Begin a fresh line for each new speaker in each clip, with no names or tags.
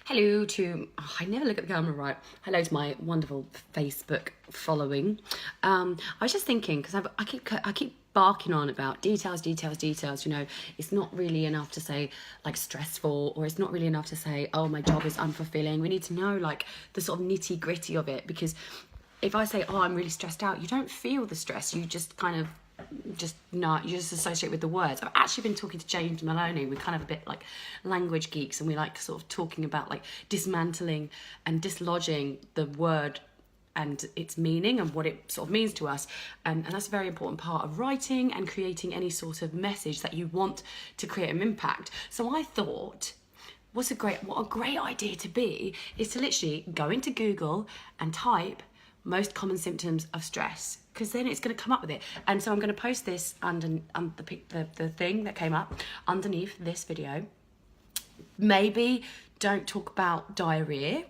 Hello to, I never look at the camera right. Hello to my wonderful Facebook following. I was just thinking, because I keep barking on about details. You know, it's not really enough to say like stressful, or it's not really enough to say, oh, my job is unfulfilling. We need to know like the sort of nitty gritty of it, because if I say, oh, I'm really stressed out, you don't feel the stress. You just kind of you just associate with the words. I've actually been talking to James Maloney. We're kind of a bit like language geeks, and we like sort of talking about like dismantling and dislodging the word and its meaning and what it sort of means to us, and that's a very important part of writing and creating any sort of message that you want to create an impact. So I thought, what a great idea to be is to literally go into Google and type most common symptoms of stress, because then it's going to come up with it. And so I'm going to post this under the thing that came up underneath this video. Maybe don't talk about diarrhea,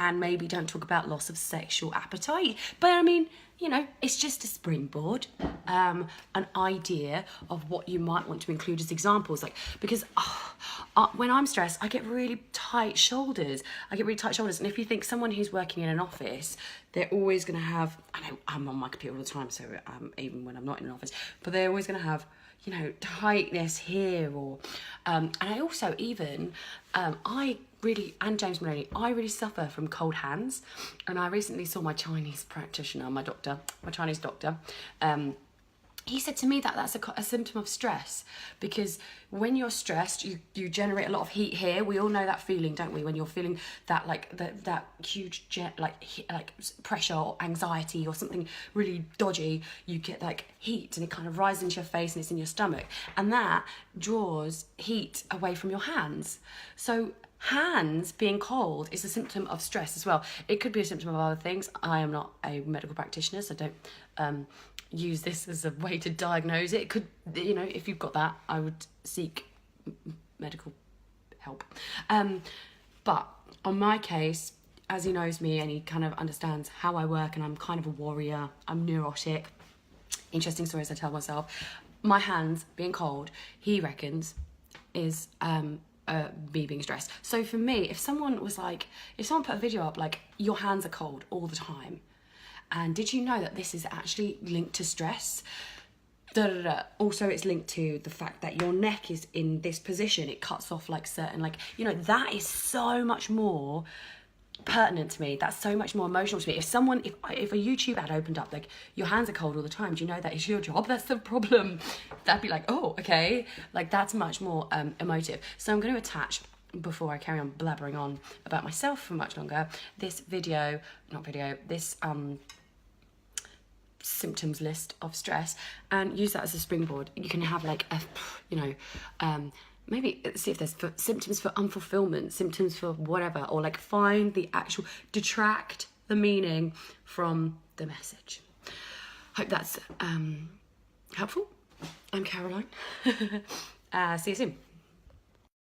and maybe don't talk about loss of sexual appetite. But I mean, you know, it's just a springboard, an idea of what you might want to include as examples. Like, because when I'm stressed, I get really tight shoulders. And if you think someone who's working in an office, they're always going to have, I know I'm on my computer all the time, so even when I'm not in an office, but they're always going to have, you know, tightness here, or and I also even and James Maloney, I really suffer from cold hands, and I recently saw my Chinese practitioner, my Chinese doctor. He said to me that that's a symptom of stress, because when you're stressed, you generate a lot of heat here. We all know that feeling, don't we? When you're feeling that like that huge like pressure or anxiety or something really dodgy, you get like heat, and it kind of rises into your face and it's in your stomach, and that draws heat away from your hands. So hands being cold is a symptom of stress as well. It could be a symptom of other things. I am not a medical practitioner, so don't use this as a way to diagnose it. It could, you know, if you've got that, I would seek medical help. But on my case, as he knows me and he kind of understands how I work, and I'm kind of a warrior, I'm neurotic, interesting stories I tell myself, my hands being cold, he reckons, is me being stressed. So for me, if someone put a video up like, your hands are cold all the time, and did you know that this is actually linked to stress? Also, it's linked to the fact that your neck is in this position. It cuts off like certain, like, you know, that is so much more pertinent to me. That's so much more emotional to me. If a YouTube ad opened up like, your hands are cold all the time, do you know that is your job? That's the problem. That'd be like, oh, okay. Like, that's much more emotive. So I'm going to attach, before I carry on blabbering on about myself for much longer, this symptoms list of stress, and use that as a springboard. You can have like maybe see if there's symptoms for unfulfillment, symptoms for whatever, or like find the actual, detract the meaning from the message. Hope that's helpful. I'm Caroline. See you soon.